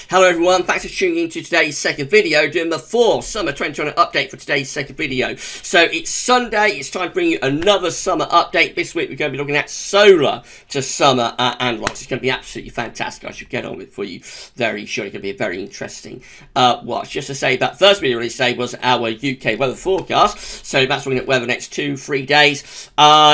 Hello everyone, thanks for tuning in to today's second video, doing the fall summer 2020 update for today's second video. So it's Sunday, it's time to bring you another summer update. This week we're going to be looking at solar to summer analogues. It's going to be absolutely fantastic. I should get on with it for you very shortly. It's going to be a very interesting watch. Just to say that first video released today was our UK weather forecast. So that's looking at weather the next 2-3 days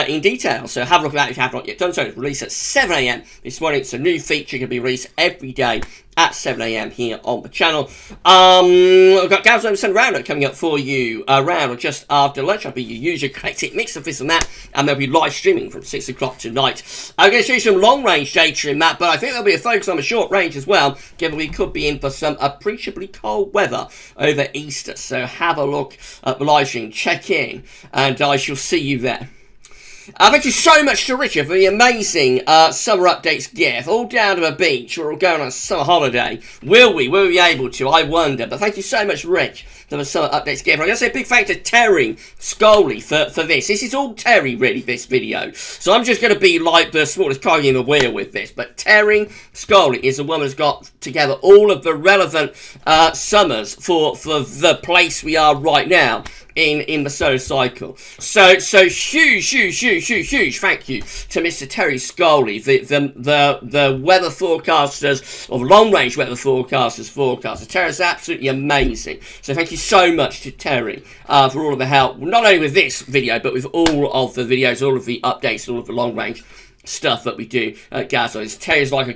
in detail. So have a look at that if you have not yet done so. It's released at 7 AM this morning. It's a new feature going to be released every day at 7 AM here on the channel. I've got GavsWeatherVids Roundup coming up for you around or just after lunch. I'll be your usual eclectic mix of this and that, and there'll be live streaming from 6 o'clock tonight. I'm going to show you some long range data in that, but I think there'll be a focus on the short range as well, given we could be in for some appreciably cold weather over Easter. So have a look at the live stream, check in, and I shall see you there. Thank you so much to Richard for the amazing summer updates gift. All down to the beach. We're all going on a summer holiday. Will we? Will we be able to? I wonder. But thank you so much, Rich, for the summer updates gift. I'm going to say a big thank you to Terry Scholey for this. This is all Terry, really, this video. So I'm just going to be like the smallest cog in the wheel with this. But Terry Scholey is the one who's got together all of the relevant summers for the place we are right now in the solar cycle. So huge thank you to Mr. Terry Scholey, the weather forecasters, or long range weather forecaster. Terry's absolutely amazing. So thank you so much to Terry for all of the help, not only with this video, but with all of the videos, all of the updates, all of the long range stuff that we do at GavsWeatherVids. Terry's like a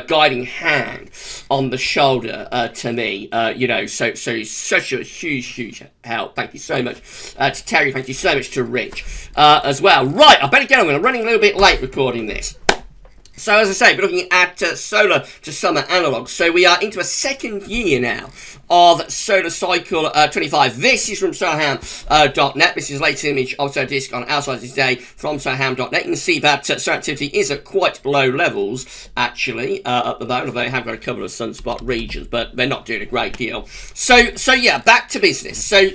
guiding hand on the shoulder to me, you know, so he's such a huge help. Thank you so much to Terry. Thank you so much to Rich as well. Right, I better get on. I'm running a little bit late recording this. So as I say, we're looking at solar to summer analogues. So we are into a second year now of Solar Cycle 25. This is from solarham.net. This is the latest image of solar disk on our side today from solarham.net. You can see that solar activity is at quite low levels, actually, at the moment. They have got a couple of sunspot regions, but they're not doing a great deal. So yeah, back to business. So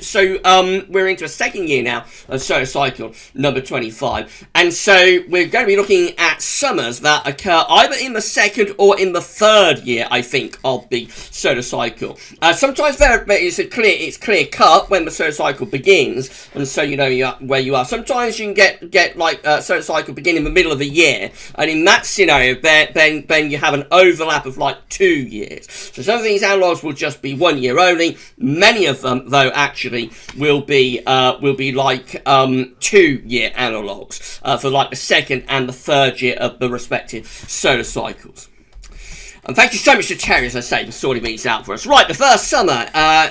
we're into a second year now of Solar Cycle number 25. And so we're going to be looking at summers that occur either in the second or in the third year, I think, of the solar cycle. Sometimes it's clear cut when the solar cycle begins, and so you know where you are. Sometimes you can get like solar cycle begin in the middle of the year, and in that scenario, then you have an overlap of like 2 years. So some of these analogues will just be 1 year only. Many of them, though, actually will be like 2 year analogues for like the second and the third year of the respective solar cycles. And thank you so much to Terry, as I say, for sorting these out for us. Right, the first summer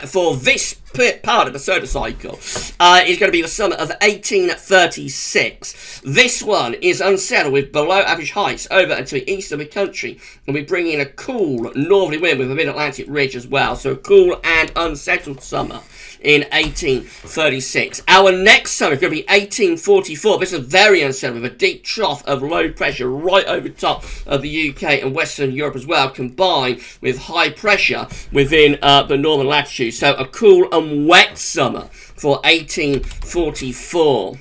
for this part of the solar cycle is going to be the summer of 1836. This one is unsettled with below average heights over and to the east of the country, and we bring in a cool northerly wind with a mid-Atlantic ridge as well. So a cool and unsettled summer in 1836. Our next summer is going to be 1844. This is very unsettled with a deep trough of low pressure right over top of the UK and Western Europe as well, combined with high pressure within the northern latitude. So a cool and wet summer for 1844.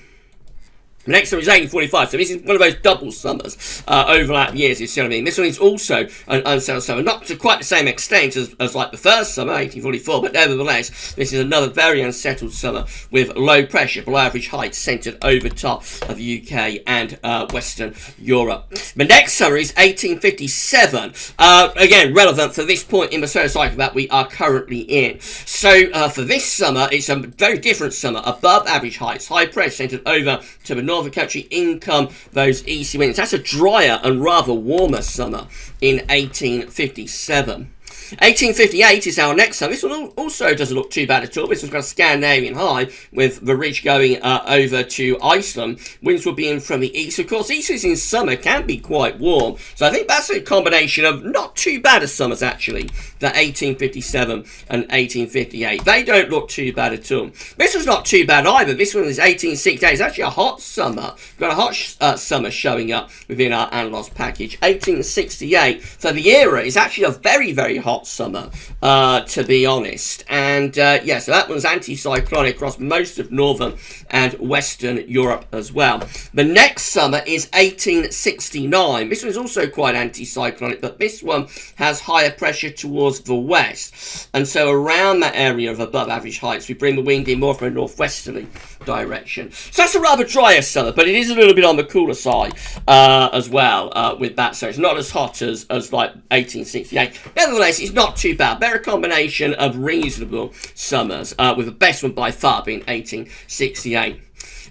The next one is 1845, so this is one of those double summers, overlap years, you see what I mean. This one is also an unsettled summer, not to quite the same extent as like the first summer, 1844, but nevertheless, this is another very unsettled summer with low pressure, below average heights centred over top of the UK and Western Europe. The next summer is 1857, again, relevant for this point in the solar cycle that we are currently in. So for this summer, it's a very different summer, above average heights, high pressure centred over to the north of the country, in come those easy winds. That's a drier and rather warmer summer in 1857. 1858 is our next summer. This one also doesn't look too bad at all. This one's got a Scandinavian high with the ridge going over to Iceland. Winds will be in from the east. Of course, east in summer can be quite warm. So I think that's a combination of not too bad as summers, actually, the 1857 and 1858. They don't look too bad at all. This one's not too bad either. This one is 1868. It's actually a hot summer. We've got a hot summer showing up within our analogues package. 1868. So the era is actually a very hot hot summer, to be honest. And yeah, so that one's anticyclonic across most of northern and western Europe as well. The next summer is 1869. This one's also quite anticyclonic, but this one has higher pressure towards the west. And so around that area of above average heights, we bring the wind in more from a northwesterly direction. So that's a rather drier summer, but it is a little bit on the cooler side as well with that. So it's not as hot as like 1868. Nevertheless, it's not too bad. Better combination of reasonable summers, with the best one by far being 1868.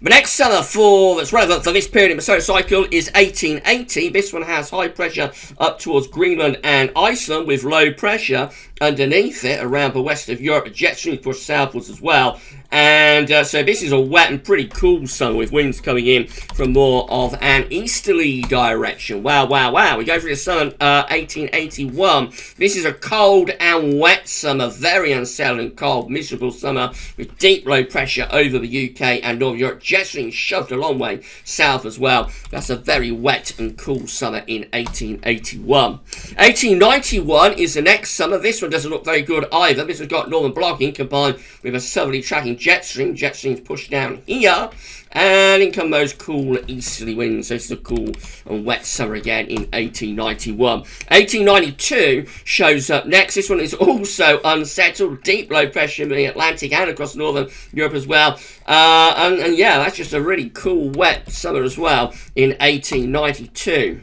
The next summer that's relevant for this period in the solar cycle is 1880. This one has high pressure up towards Greenland and Iceland, with low pressure underneath it around the west of Europe. The jet stream push southwards as well. And so this is a wet and pretty cool summer with winds coming in from more of an easterly direction. Wow, wow, wow. We go through the summer 1881. This is a cold and wet summer, very unsettling, cold, miserable summer with deep low pressure over the UK and Northern Europe. Jet stream shoved a long way south as well. That's a very wet and cool summer in 1881. 1891 is the next summer. This one doesn't look very good either. This has got northern blocking combined with a southerly tracking jet stream. Jet stream's pushed down here, and in come those cool easterly winds. So it's a cool and wet summer again in 1891. 1892 shows up next. This one is also unsettled, deep low pressure in the Atlantic and across northern Europe as well. And yeah, that's just a really cool wet summer as well in 1892.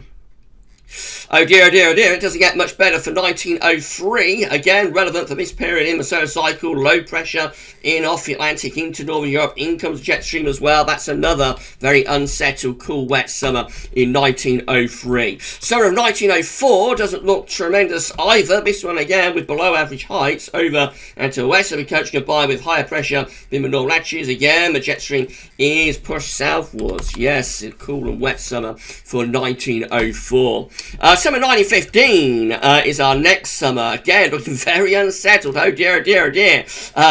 Oh dear, oh dear, oh dear, it doesn't get much better for 1903. Again, relevant for this period in the solar cycle. Low pressure in off the Atlantic into Northern Europe. In comes jet stream as well. That's another very unsettled, cool, wet summer in 1903. Summer of 1904 doesn't look tremendous either. This one again with below average heights over and to the west of the coast combined with higher pressure in the northern latitudes. Again, the jet stream is pushed southwards. Yes, a cool and wet summer for 1904. Summer 1915 is our next summer. Again, looking very unsettled. Oh dear, oh dear, oh dear.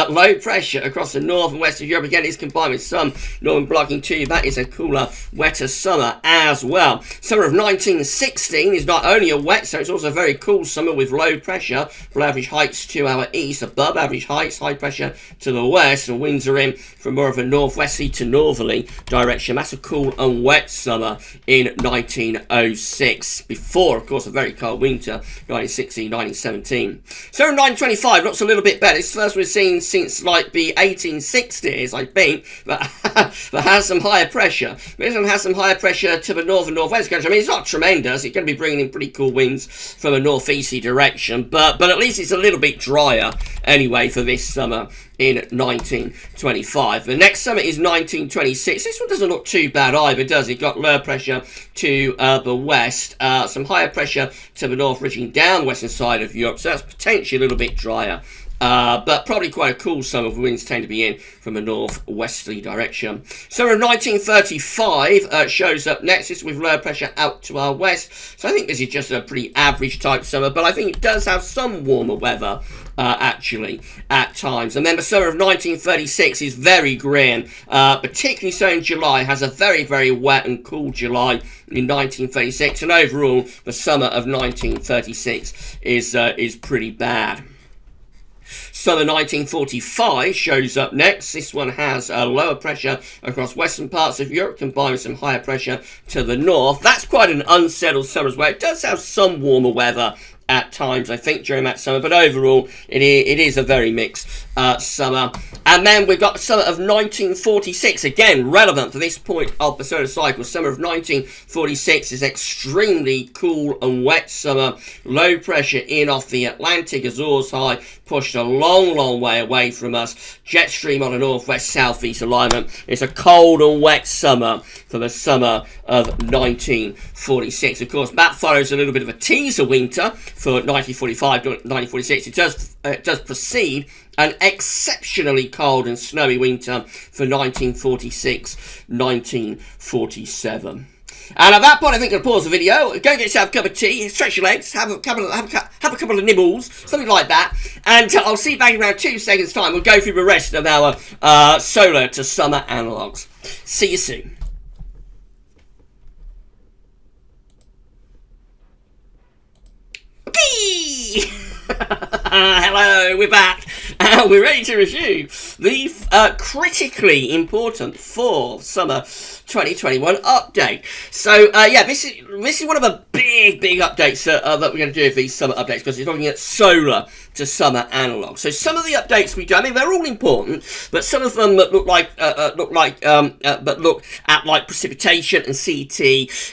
Low pressure across the north and west of Europe. Again, is combined with some northern blocking too. That is a cooler, wetter summer as well. Summer of 1916 is not only a wet summer, it's also a very cool summer with low pressure. Below average heights to our east, above average heights, high pressure to the west, and winds are in from more of a northwesterly to northerly direction. That's a cool and wet summer in 1906. Before, of course, a very cold winter, 1916, 1917. So in 1925 looks a little bit better. It's the first we've seen since like the 1860s, I think, but has some higher pressure. This one has some higher pressure to the north and northwest country. I mean, it's not tremendous. It's going to be bringing in pretty cool winds from a northeasterly direction, but at least it's a little bit drier anyway for this summer in 1925. The next summer is 1926. This one doesn't look too bad either, does it? Got lower pressure to the west, some higher pressure to the north, reaching down the western side of Europe, so that's potentially a little bit drier. But probably quite a cool summer. The winds tend to be in from a northwesterly direction. Summer of 1935 shows up next. This is with low pressure out to our west. So I think this is just a pretty average type summer, but I think it does have some warmer weather actually at times. And then the summer of 1936 is very grim, particularly so in July. Has a very, very wet and cool July in 1936, and overall the summer of 1936 is pretty bad. Summer 1945 shows up next. This one has lower pressure across western parts of Europe combined with some higher pressure to the north. That's quite an unsettled summer as well. It does have some warmer weather at times, I think, during that summer, but overall it is a very mixed summer. And then we've got the summer of 1946, again relevant for this point of the solar cycle. Summer of 1946 is extremely cool and wet summer. Low pressure in off the Atlantic, Azores high, pushed a long way away from us. Jet stream on a northwest southeast alignment. It's a cold and wet summer for the summer of 1946. Of course, that follows a little bit of a teaser winter for 1945 to 1946. It does precede an exceptionally cold and snowy winter for 1946, 1947. And at that point, I think I'll pause the video, go and get yourself a cup of tea, stretch your legs, have a couple of nibbles, something like that, and I'll see you back in around 2 seconds' time. We'll go through the rest of our solar to summer analogues. See you soon. Okay. Hello, we're back. We're ready to review the critically important fall summer 2021 update. So yeah, this is one of the big updates that we're going to do with these summer updates, because we're looking at solar to summer analog. So some of the updates we do, I mean, they're all important, but some of them look at like precipitation and CT.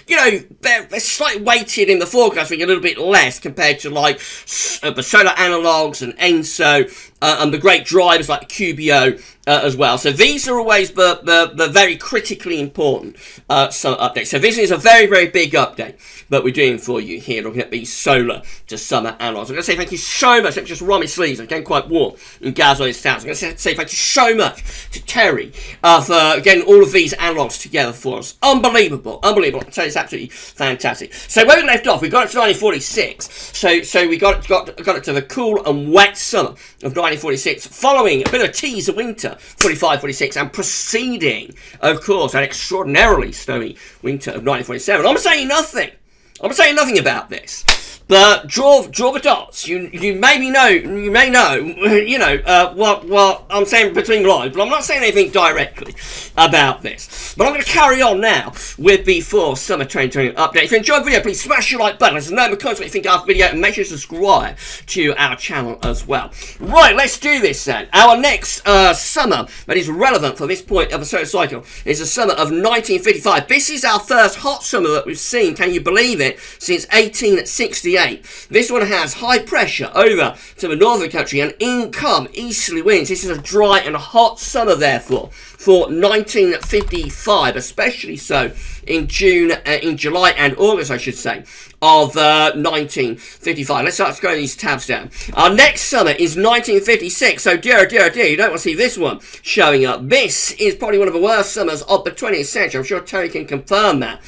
You know, they're slightly weighted in the forecasting a little bit less compared to like the solar analogues and ENSO and the great drivers like QBO as well. So these are always the very critically important summer updates. So this is a very big update that we're doing for you here, looking at these solar to summer analogues. I'm going to say thank you so much. Let me just roll my sleeves. I'm getting quite warm in GavsWeatherVids town. So I'm going to say thank you so much to Terry for getting all of these analogues together for us. Unbelievable. I tell you, it's absolutely fantastic. So where we left off, we got it to 1946. So we got it to the cool and wet summer of 1946, following a bit of a teaser winter, 45-46, and preceding, of course, an extraordinarily snowy winter of 1947. I'm saying nothing about this. But draw the dots. You may know, what I'm saying between the lines, but I'm not saying anything directly about this. But I'm going to carry on now with the fall summer 2020 update. If you enjoyed the video, please smash your like button. Let us know in the comments what you think of the video, and make sure to subscribe to our channel as well. Right, let's do this then. Our next summer that is relevant for this point of the solar cycle is the summer of 1955. This is our first hot summer that we've seen, can you believe it, since 1868. This one has high pressure over to the north of the country and in-come easterly winds. This is a dry and hot summer, therefore, for 1955, especially so in July and August, I should say, of 1955. Let's start scrolling these tabs down. Our next summer is 1956, so dear, you don't want to see this one showing up. This is probably one of the worst summers of the 20th century. I'm sure Terry can confirm that.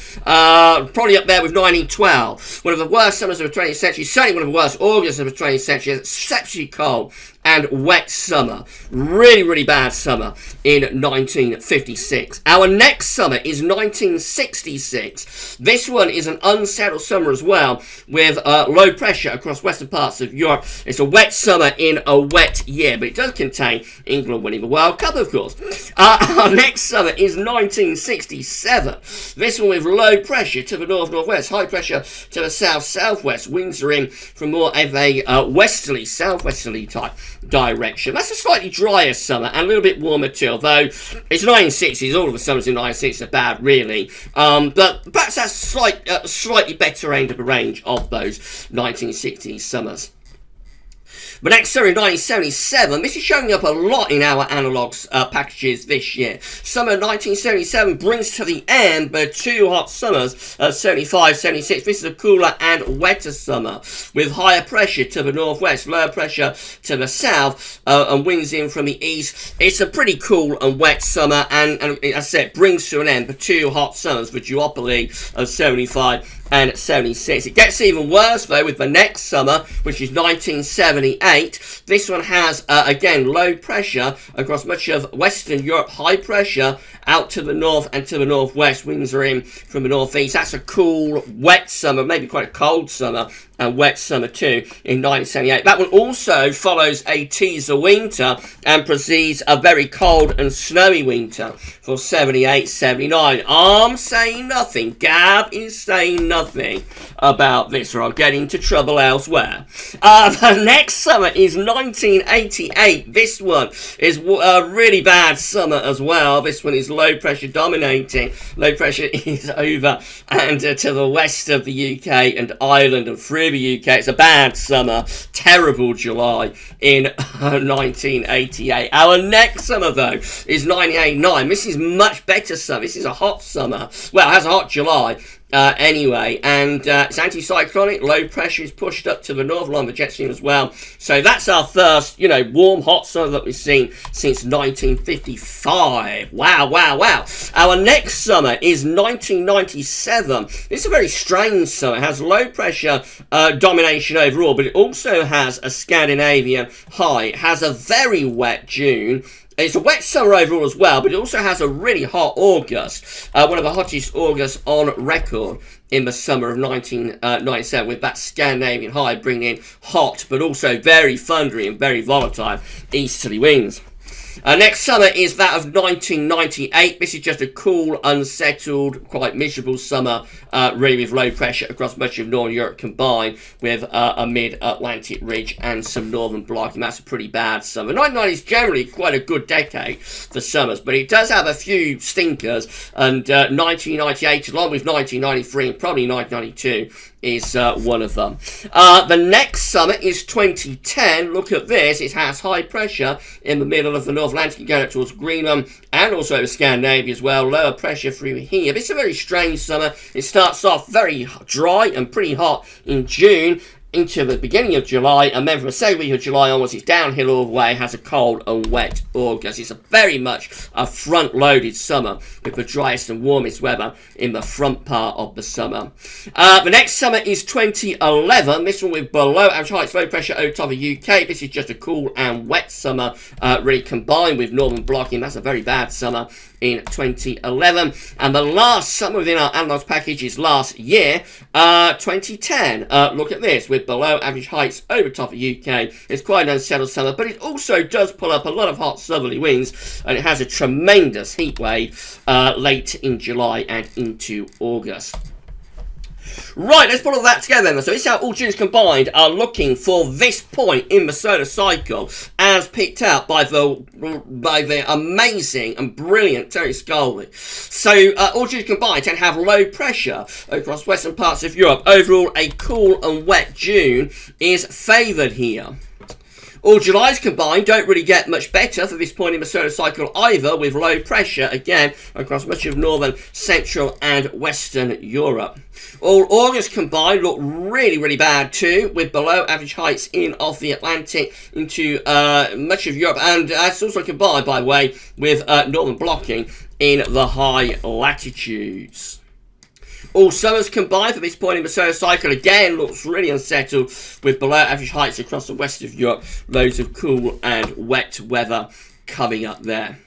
Probably up there with 1912. One of the worst summers of the 20th century, certainly one of the worst Augusts of the 20th century. It's exceptionally cold and wet summer. Really bad summer in 1956. Our next summer is 1966. This one is an unsettled summer as well, with low pressure across western parts of Europe. It's a wet summer in a wet year, but it does contain England winning the World Cup, of course. Our next summer is 1967. This one with low pressure to the north-northwest, high pressure to the south-southwest. Winds are in from more of a westerly, southwesterly type direction. That's a slightly drier summer and a little bit warmer too, although it's 1960s. All of the summers in 1960s are bad, really. But perhaps that's slightly better end of the range of those 1960s summers. But next summer in 1977, this is showing up a lot in our analogues packages this year. Summer 1977 brings to the end the two hot summers, 75, 76. This is a cooler and wetter summer with higher pressure to the northwest, lower pressure to the south, and winds in from the east. It's a pretty cool and wet summer, and as I said, brings to an end the two hot summers, the duopoly of 75 and 76. It gets even worse though with the next summer, which is 1978. This one has again low pressure across much of Western Europe, high pressure out to the north and to the northwest. Winds are in from the northeast. That's a cool, wet summer, maybe quite a cold summer, and wet summer too in 1978. That one also follows a teaser winter and precedes a very cold and snowy winter for 78, 79. I'm saying nothing. Gav is saying nothing about this, or I'll get into trouble elsewhere. The next summer is 1988. This one is a really bad summer as well. This one is low pressure dominating. Low pressure is over and to the west of the UK and Ireland and through the UK. It's a bad summer, terrible July in 1988. Our next summer though is 1989. This is much better summer. This is a hot summer. Well, it has a hot July. Anyway, and it's anticyclonic. Low pressure is pushed up to the north along the jet stream as well. So that's our first, warm, hot summer that we've seen since 1955. Wow. Our next summer is 1997. This is a very strange summer. It has low pressure domination overall, but it also has a Scandinavian high. It has a very wet June. It's a wet summer overall as well, but it also has a really hot August, one of the hottest Augusts on record in the summer of 1997, with that Scandinavian high bringing in hot but also very thundery and very volatile easterly winds. Next summer is that of 1998. This is just a cool, unsettled, quite miserable summer, really with low pressure across much of Northern Europe combined with a mid-Atlantic ridge and some northern blocking. That's a pretty bad summer. 1990 is generally quite a good decade for summers, but it does have a few stinkers, and 1998, along with 1993 and probably 1992, is one of them. The next summer is 2010. Look at this. It has high pressure in the middle of the North Atlantic going up towards Greenland and also Scandinavia as well. Lower pressure through here. This is a very strange summer. It starts off very dry and pretty hot in June into the beginning of July, and then from the second week of July onwards, it's downhill all the way, has a cold and wet August. It's a very much a front-loaded summer with the driest and warmest weather in the front part of the summer. The next summer is 2011. This one with below average heights, low pressure over top of the UK. This is just a cool and wet summer, really combined with northern blocking. That's a very bad summer in 2011. And the last summer within our analogues package is last year, 2010. Look at this, with below average heights over top of the UK. It's quite an unsettled summer, but it also does pull up a lot of hot southerly winds, and it has a tremendous heat wave late in July and into August. Right, let's put all that together then. So this is how all Junes combined are looking for this point in the solar cycle, as picked out by the amazing and brilliant Terry Scholey. So all Junes combined tend to have low pressure across western parts of Europe. Overall, a cool and wet June is favoured here. All Julys combined don't really get much better for this point in the solar cycle either, with low pressure again across much of northern, central and western Europe. All August combined look really, really bad too, with below average heights in off the Atlantic into much of Europe, and that's also combined, by the way, with northern blocking in the high latitudes. All summers combined for this point in the solar cycle again looks really unsettled, with below average heights across the west of Europe, loads of cool and wet weather coming up there.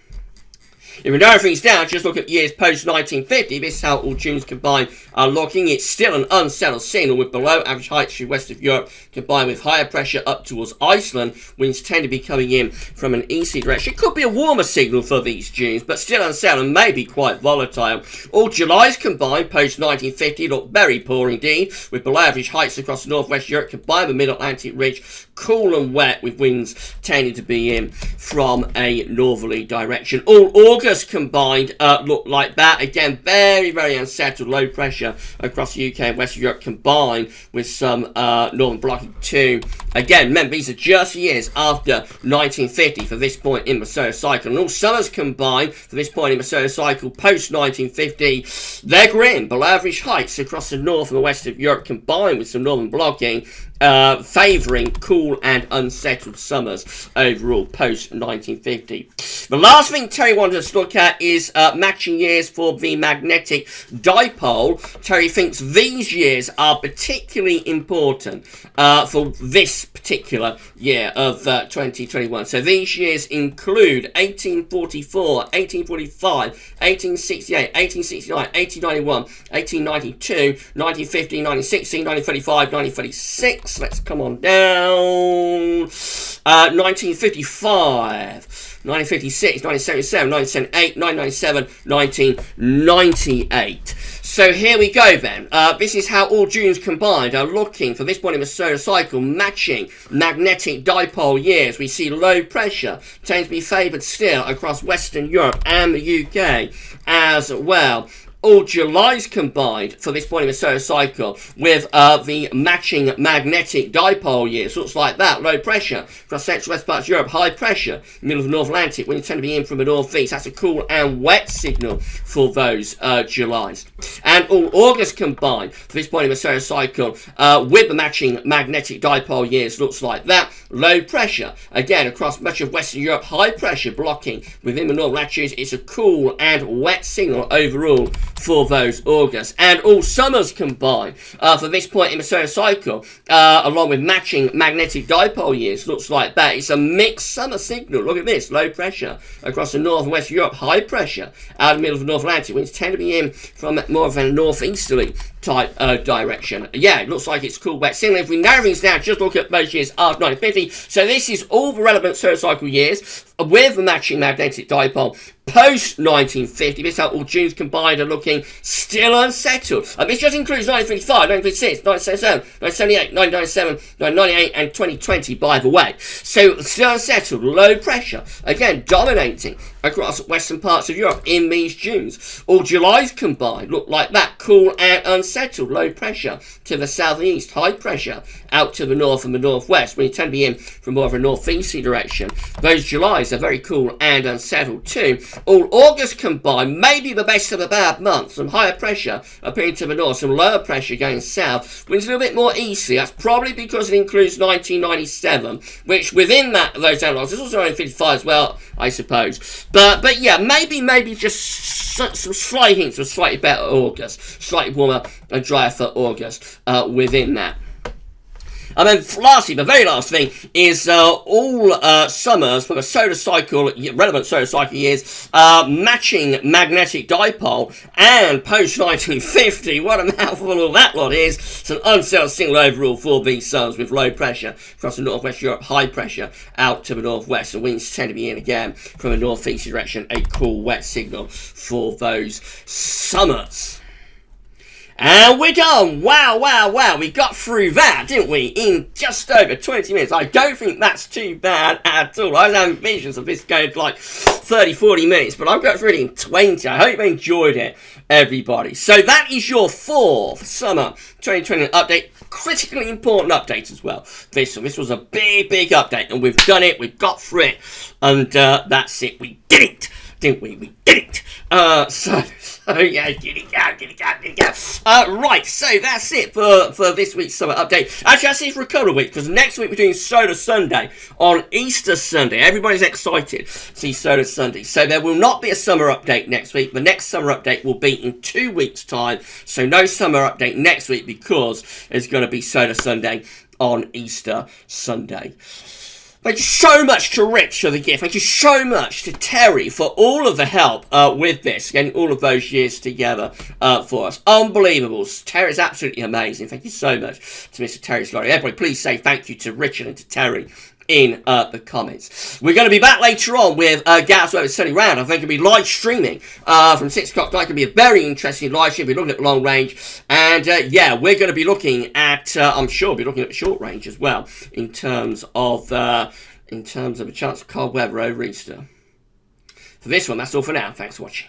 If we narrow things down, just look at years post-1950. This is how all Junes combined are looking. It's still an unsettled signal, with below average heights through west of Europe combined with higher pressure up towards Iceland. Winds tend to be coming in from an easterly direction. It could be a warmer signal for these Junes, but still unsettled and maybe quite volatile. All Julys combined post-1950 look very poor indeed, with below average heights across northwest Europe combined with mid-Atlantic ridge, cool and wet, with winds tending to be in from a northerly direction. All August combined look like that. Again, very, very unsettled, low pressure across the UK and West Europe combined with some northern blocking too. Again, remember, these are just years after 1950 for this point in the solar cycle. And all summers combined for this point in the solar cycle post-1950, they're grim. Below average heights across the north and the west of Europe combined with some northern blocking, favouring cool and unsettled summers overall post-1950. The last thing Terry wanted us to look at is matching years for the magnetic dipole. Terry thinks these years are particularly important for this particular year of 2021. So these years include 1844, 1845, 1868, 1869, 1891, 1892, 1950, 1916, 1935, 1936. Let's come on down. 1955, 1956, 1977, 1978, 1997, 1998. So here we go then. This is how all Junes combined are looking for this point in the solar cycle, matching magnetic dipole years. We see low pressure tends to be favoured still across Western Europe and the UK as well. All Julys combined for this point in the solar cycle with the matching magnetic dipole years. Looks like that. Low pressure across central west parts of Europe. High pressure middle of the North Atlantic when you tend to be in from the northeast. That's a cool and wet signal for those Julys. And all August combined for this point in the solar cycle with the matching magnetic dipole years. Looks like that. Low pressure again across much of Western Europe. High pressure blocking within the northern latitudes. It's a cool and wet signal overall for those August. And all summers combined for this point in the solar cycle, along with matching magnetic dipole years, looks like that. It's a mixed summer signal. Look at this, low pressure across the north and west of Europe, high pressure out of the middle of the North Atlantic. Winds tend to be in from more of a northeasterly type direction. Yeah, it looks like it's cool wet signal. If we narrow things down, just look at those years after 1950. So this is all the relevant solar cycle years with the matching magnetic dipole post 1950. This is how all Junes combined are looking still unsettled. This just includes 1955, 1956, 1977, 1978, 1997, 1998 and 2020, by the way. So still unsettled, low pressure, again dominating across western parts of Europe in these Junes. All Julys combined look like that, cool and unsettled, low pressure to the southeast, high pressure out to the north and the northwest, when you tend to be in from more of a northeasterly direction. Those Julys are very cool and unsettled too. All August combined, maybe the best of the bad months. Some higher pressure appearing to the north, some lower pressure going south. Winds a little bit more easterly. That's probably because it includes 1997, which within that, those analogues, there's also 1955 as well, I suppose. But yeah, maybe just some slight hints of slightly better August, slightly warmer and drier for August within that. And then lastly, the very last thing is all summers from a solar cycle, relevant solar cycle years, matching magnetic dipole and post-1950. What a mouthful all that lot is. It's an unsettled signal overall for these summers with low pressure across the northwest Europe, high pressure out to the northwest. The winds tend to be in again from a northeast direction, a cool, wet signal for those summers. And we're done. Wow. We got through that, didn't we? In just over 20 minutes. I don't think that's too bad at all. I was having visions of this going for like 30, 40 minutes, but I've got through it in 20. I hope you enjoyed it, everybody. So that is your fourth summer 2020 update. Critically important update as well. This was a big update, and we've done it. We've got through it, and that's it. We did it, didn't we? We did it. Right, so that's it for this week's summer update. Actually, that's it for a couple of weeks, because next week we're doing Solar Sunday on Easter Sunday. Everybody's excited to see Solar Sunday. So there will not be a summer update next week. The next summer update will be in 2 weeks' time. So no summer update next week, because there's going to be Solar Sunday on Easter Sunday. Thank you so much to Rich for the gift. Thank you so much to Terry for all of the help with this, getting all of those years together for us. Unbelievable. Terry's absolutely amazing. Thank you so much to Mr. Terry Scholey. Everybody, please say thank you to Richard and to Terry in the comments. We're going to be back later on with GavsWeatherVids Sunny Round. I think it'll be live streaming from 6 o'clock tonight. It's going to be a very interesting live stream. We're looking at long range. And yeah, we're going to be looking at, I'm sure we'll be looking at short range as well, in terms of a chance of cold weather over Easter. For this one, that's all for now. Thanks for watching.